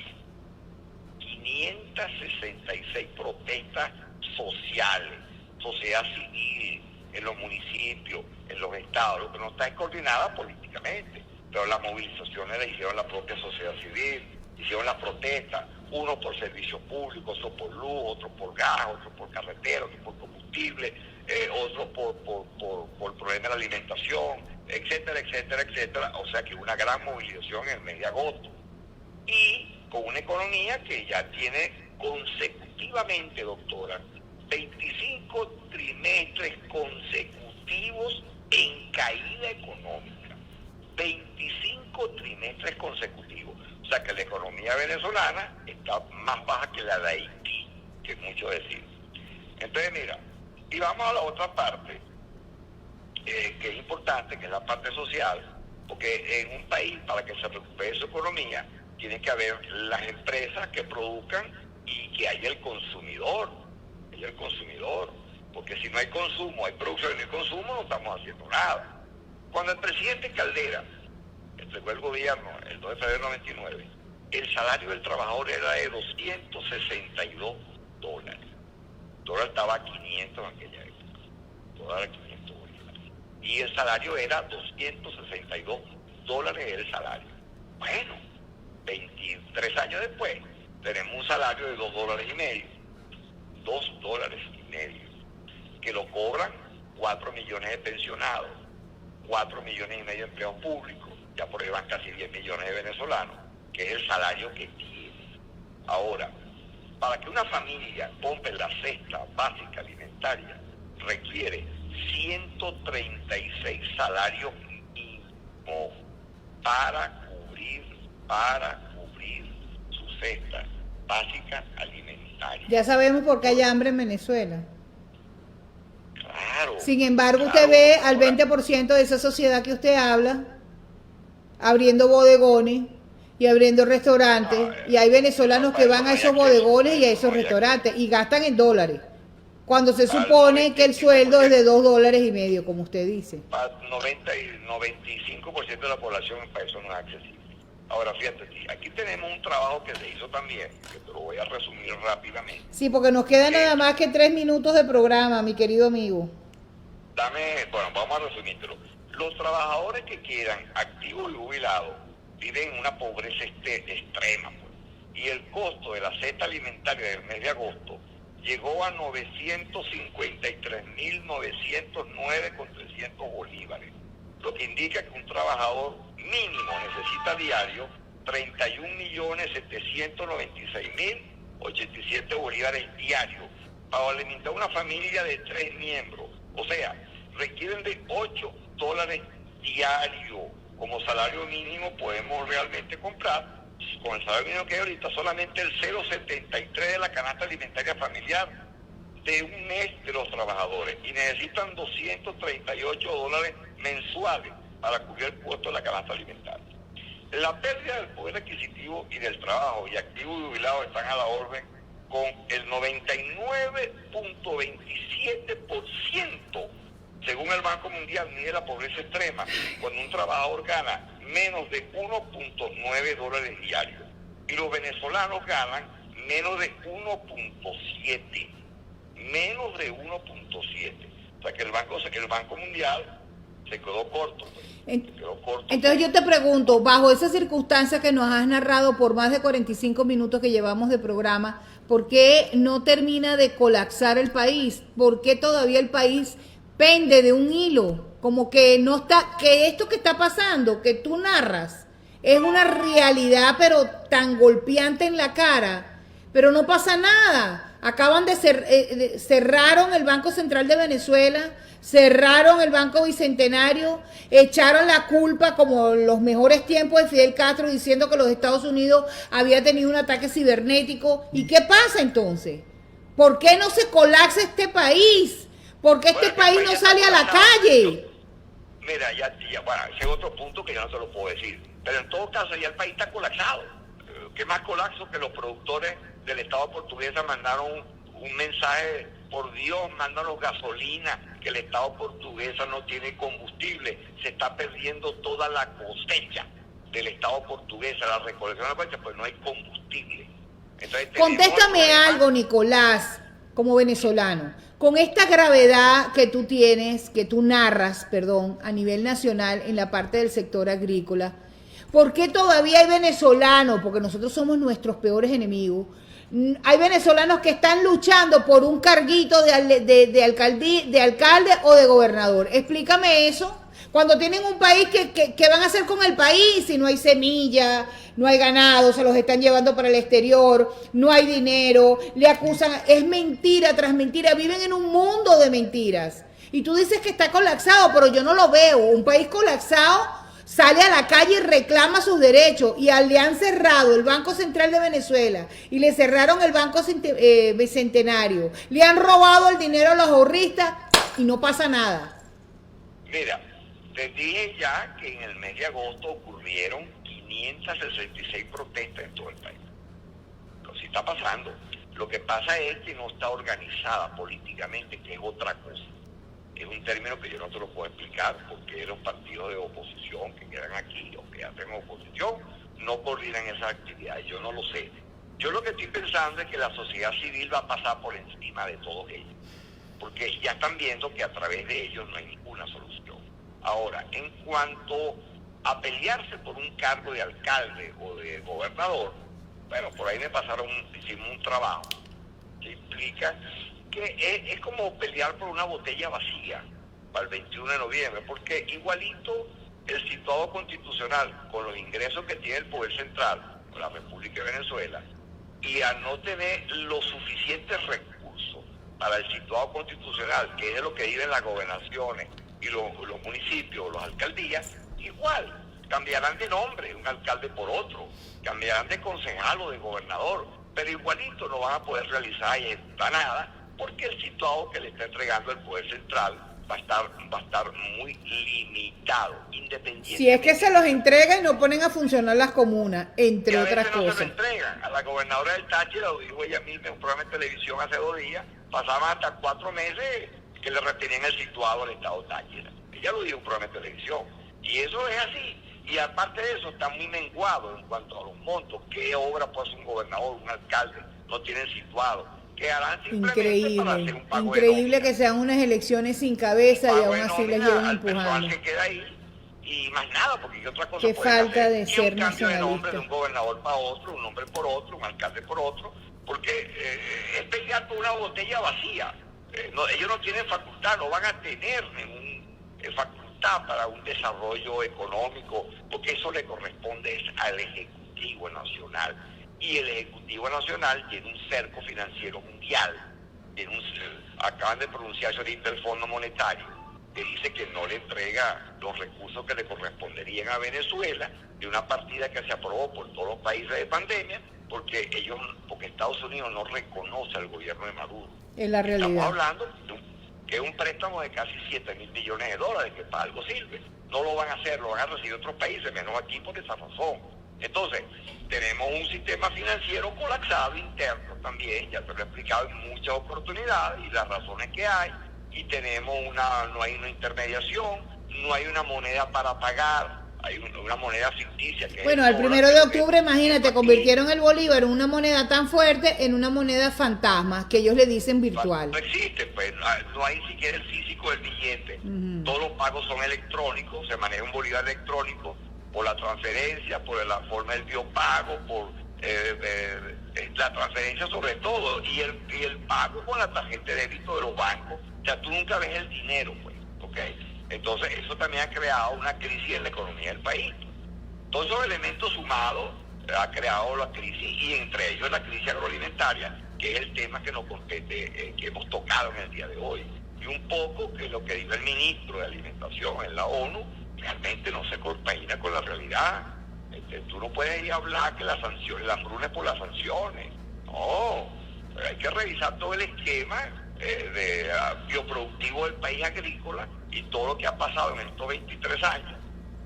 566 protestas sociales, sociedad civil, en los municipios, en los estados, lo que no está coordinada políticamente, pero las movilizaciones las hicieron la propia sociedad civil, hicieron las protestas, unos por servicios públicos, otros por luz, otros por gas, otros por carretera, otros por combustible, otros por problemas de la alimentación, etcétera, etcétera, etcétera. O sea que una gran movilización en el mes de agosto. Y con una economía que ya tiene consecutivamente, doctora, 25 trimestres consecutivos en caída económica. 25 trimestres consecutivos. O sea que la economía venezolana está más baja que la de Haití, que es mucho decir. Entonces, mira, y vamos a la otra parte, que es importante, que es la parte social, porque en un país, para que se recupere su economía, tiene que haber las empresas que produzcan y que haya el consumidor, porque si no hay consumo, hay producción y no hay consumo, no estamos haciendo nada. Cuando el presidente Caldera entregó el gobierno el 2 de febrero de 99, el salario del trabajador era de $262. El dólar estaba a 500 en aquella época. El dólar a 500 bolívares. Y el salario era $262 el salario. Bueno, 23 años después, tenemos un salario de $2.50. $2.50. Que lo cobran 4 millones de pensionados, 4 millones y medio de empleados públicos, ya por ahí van casi 10 millones de venezolanos, que es el salario que tiene. Ahora, para que una familia compre la cesta básica alimentaria, requiere 136 salarios mínimos para cubrir su cesta básica alimentaria. Ya sabemos por qué hay hambre en Venezuela. Claro. Sin embargo, usted ve al 20% de esa sociedad que usted habla abriendo bodegones, y abriendo restaurantes, y hay venezolanos que van a esos bodegones y a esos no hay restaurantes y gastan en dólares, cuando se Al supone que el 95%. sueldo es de $2.50, como usted dice. Para 95% de la población en país no es accesible. Ahora, fíjate, aquí tenemos un trabajo que se hizo también, que te lo voy a resumir rápidamente. Sí, porque nos queda nada más que 3 minutos de programa, mi querido amigo. Bueno, vamos a resumírtelo. Los trabajadores que quedan activos y jubilados viven en una pobreza extrema, pues. Y el costo de la cesta alimentaria del mes de agosto llegó a 953.909,300 bolívares, lo que indica que un trabajador mínimo necesita diario 31.796.087 bolívares diarios para alimentar una familia de 3 miembros. O sea, requieren de $8 diarios. Como salario mínimo podemos realmente comprar, con el salario mínimo que hay ahorita, solamente el 0,73 de la canasta alimentaria familiar de un mes de los trabajadores, y necesitan $238 mensuales para cubrir el costo de la canasta alimentaria. La pérdida del poder adquisitivo y del trabajo, y activos y jubilados están a la orden, con el 99.27%, según el Banco Mundial, mide la pobreza extrema cuando un trabajador gana menos de $1.9 diarios, y los venezolanos ganan menos de 1.7. Menos de 1.7. O sea que el Banco Mundial se quedó corto. Entonces yo te pregunto, bajo esas circunstancias que nos has narrado por más de 45 minutos que llevamos de programa, ¿por qué no termina de colapsar el país? ¿Por qué todavía el país pende de un hilo? Como que no está, que esto que está pasando, que tú narras, es una realidad pero tan golpeante en la cara, pero no pasa nada. Acaban de cerraron el Banco Central de Venezuela, cerraron el Banco Bicentenario, echaron la culpa, como los mejores tiempos de Fidel Castro, diciendo que los Estados Unidos había tenido un ataque cibernético. ¿Y qué pasa entonces? ¿Por qué no se colapsa este país? ¿Por qué este país no sale a la calle? Mira, bueno, ese es otro punto que yo no te lo puedo decir. Pero en todo caso ya el país está colapsado. ¿Qué más colapso que los productores del Estado portuguesa mandaron un mensaje? Por Dios, mándanos gasolina, que el Estado portuguesa no tiene combustible, se está perdiendo toda la cosecha del Estado portugués, la recolección de la cosecha, pues no hay combustible. Entonces, contéstame algo, Nicolás, como venezolano, con esta gravedad que tú tienes, que tú narras, perdón, a nivel nacional en la parte del sector agrícola, ¿por qué todavía hay venezolanos? Porque nosotros somos nuestros peores enemigos. Hay venezolanos que están luchando por un carguito de alcalde o de gobernador. Explícame eso. Cuando tienen un país, ¿qué van a hacer con el país? Si no hay semilla, no hay ganado, se los están llevando para el exterior, no hay dinero, le acusan, es mentira tras mentira, viven en un mundo de mentiras. Y tú dices que está colapsado, pero yo no lo veo. Un país colapsado sale a la calle y reclama sus derechos, y le han cerrado el Banco Central de Venezuela y le cerraron el Banco Bicentenario, le han robado el dinero a los ahorristas y no pasa nada. Mira, te dije ya que en el mes de agosto ocurrieron 566 protestas en todo el país. Pero sí está pasando. Lo que pasa es que no está organizada políticamente, que es otra cosa. Es un término que yo no te lo puedo explicar, porque los partidos de oposición que quedan aquí o que hacen oposición no coordinan esas actividades. Yo no lo sé. Yo lo que estoy pensando es que la sociedad civil va a pasar por encima de todos ellos, porque ya están viendo que a través de ellos no hay ninguna solución. Ahora, en cuanto a pelearse por un cargo de alcalde o de gobernador, bueno, por ahí hicimos un trabajo que implica que es como pelear por una botella vacía para el 21 de noviembre, porque igualito el situado constitucional, con los ingresos que tiene el Poder Central, con la República de Venezuela, y a no tener los suficientes recursos para el situado constitucional, que es de lo que viven las gobernaciones y los municipios, las alcaldías, igual, cambiarán de nombre, un alcalde por otro, cambiarán de concejal o de gobernador, pero igualito no van a poder realizar y ejecutar nada, porque el situado que le está entregando el Poder Central va a estar muy limitado, independiente. Si es que se los entrega y no ponen a funcionar las comunas, entre otras No se cosas. lo entregan. A la gobernadora del Táchira, lo dijo ella misma en un programa de televisión hace 2 días, pasaban hasta 4 meses que le retenían el situado al estado Táchira. Ella lo dijo en un programa de televisión. Y eso es así. Y aparte de eso, está muy menguado en cuanto a los montos. ¿Qué obra puede hacer un gobernador, un alcalde? No tienen situado. Que harán simplemente para hacer un pago Increíble que sean unas elecciones sin cabeza y aún así les llevan empujando. Que queda ahí, y más nada, porque ¿qué otra cosa qué falta de ser un cambio de nombre nacionalista de un gobernador para otro, un nombre por otro, un alcalde por otro, porque es pelear por una botella vacía. Ellos no tienen facultad, no van a tener ningún facultad para un desarrollo económico, porque eso le corresponde al Ejecutivo Nacional. Y el Ejecutivo Nacional tiene un cerco financiero mundial. Acaban de pronunciarse ahorita el Fondo Monetario, que dice que no le entrega los recursos que le corresponderían a Venezuela de una partida que se aprobó por todos los países de pandemia, porque Estados Unidos no reconoce al gobierno de Maduro. Es la realidad. Estamos hablando que es un préstamo de casi $7.000 millones, que para algo sirve. No lo van a hacer, lo van a recibir otros países, menos aquí por esa razón. Entonces, tenemos un sistema financiero colapsado interno también, ya te lo he explicado en muchas oportunidades y las razones que hay, y tenemos no hay una intermediación, no hay una moneda para pagar, hay una moneda ficticia. Bueno, el 1 de octubre, imagínate, convirtieron el bolívar en una moneda tan fuerte en una moneda fantasma, que ellos le dicen virtual. No existe, pues, no hay siquiera el físico del billete. Todos los pagos son electrónicos, se maneja un bolívar electrónico, por la transferencia, por la forma del biopago, por la transferencia sobre todo, y el pago con la tarjeta de débito de los bancos. O sea, tú nunca ves el dinero, pues, ¿ok? Entonces, eso también ha creado una crisis en la economía del país. Todos esos elementos sumados ha creado la crisis, y entre ellos la crisis agroalimentaria, que es el tema que nos compete, que hemos tocado en el día de hoy. Y un poco que lo que dijo el ministro de Alimentación en la ONU, realmente no se compagina con la realidad. Tú no puedes ir a hablar que la hambruna es por las sanciones. No, pero hay que revisar todo el esquema bioproductivo del país agrícola y todo lo que ha pasado en estos 23 años,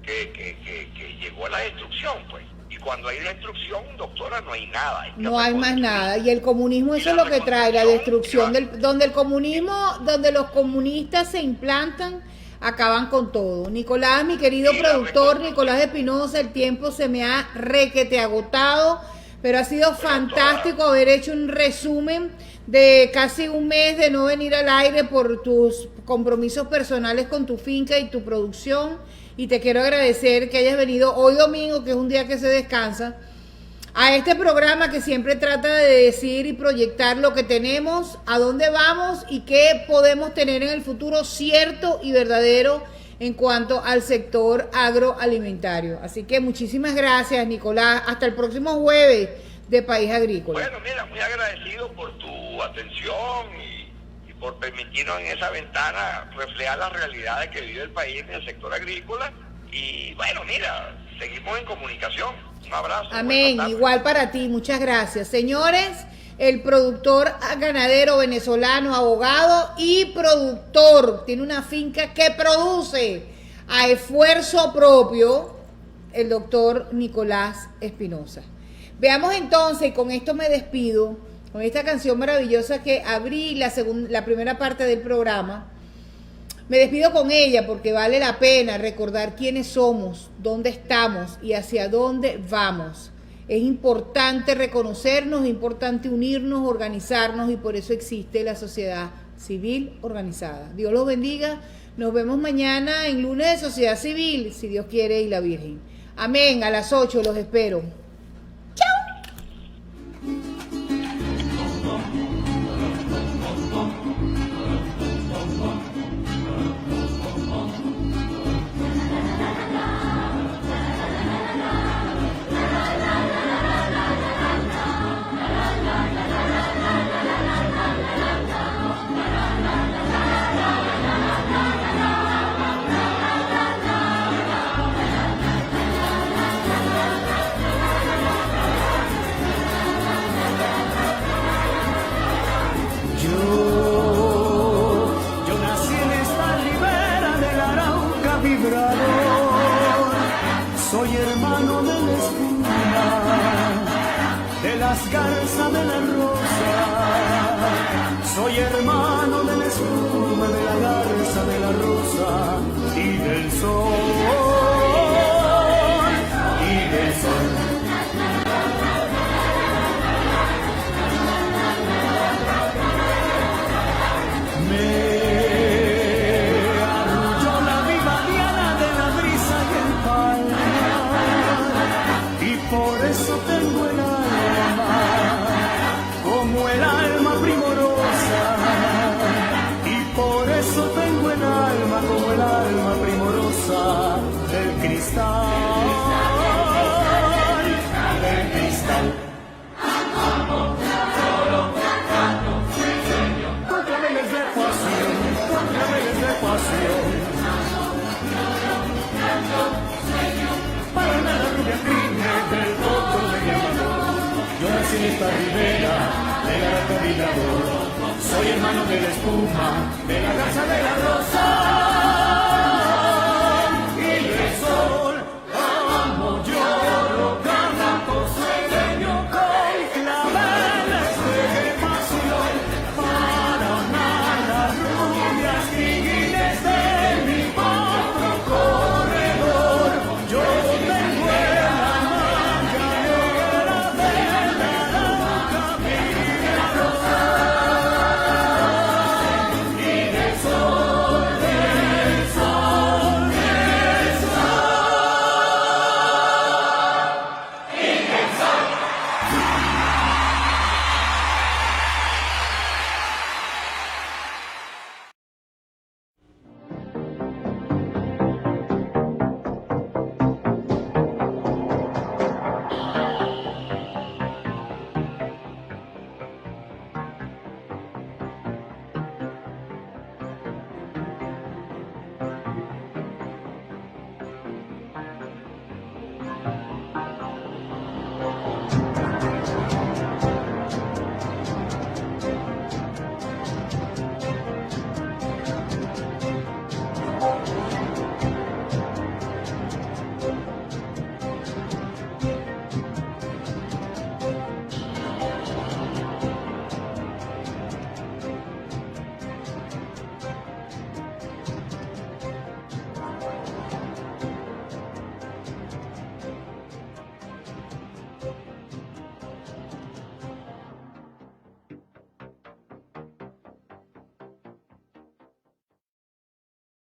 que llegó a la destrucción, pues. Y cuando hay destrucción, doctora, no hay nada. No hay más nada. Y el comunismo, eso es lo que trae, la destrucción. Donde los comunistas se implantan, acaban con todo. Nicolás, mi querido productor, Nicolás Espinosa, el tiempo se me ha requete agotado, pero ha sido fantástico haber hecho un resumen de casi un mes de no venir al aire por tus compromisos personales con tu finca y tu producción, y te quiero agradecer que hayas venido hoy domingo, que es un día que se descansa, a este programa que siempre trata de decir y proyectar lo que tenemos, a dónde vamos y qué podemos tener en el futuro cierto y verdadero en cuanto al sector agroalimentario. Así que muchísimas gracias, Nicolás. Hasta el próximo jueves de País Agrícola. Bueno, mira, muy agradecido por tu atención y por permitirnos en esa ventana reflejar las realidades que vive el país en el sector agrícola. Y bueno, mira, seguimos en comunicación. Un abrazo. Amén, igual para ti, muchas gracias. Señores, el productor ganadero venezolano, abogado y productor, tiene una finca que produce a esfuerzo propio, el doctor Nicolás Espinosa. Veamos entonces, con esto me despido, con esta canción maravillosa que abrí la primera parte del programa. Me despido con ella porque vale la pena recordar quiénes somos, dónde estamos y hacia dónde vamos. Es importante reconocernos, es importante unirnos, organizarnos, y por eso existe la sociedad civil organizada. Dios los bendiga. Nos vemos mañana en Lunes de Sociedad Civil, si Dios quiere y la Virgen. Amén. A las 8 los espero. Soy hermano de la espuma, de las garzas de la rosa. Soy hermano de la espuma, de la garza, de la rosa y del sol, y del sol. Tengo el alma como el alma primorosa, y por eso tengo el alma como el alma primorosa del cristal, del cristal. Con claveles de pasión, con claveles de pasión. Para nada rubia crine del potro de mi amor. Yo nací en esta ribera de la Mirador. Soy hermano de la espuma, de la garza, de la rosa.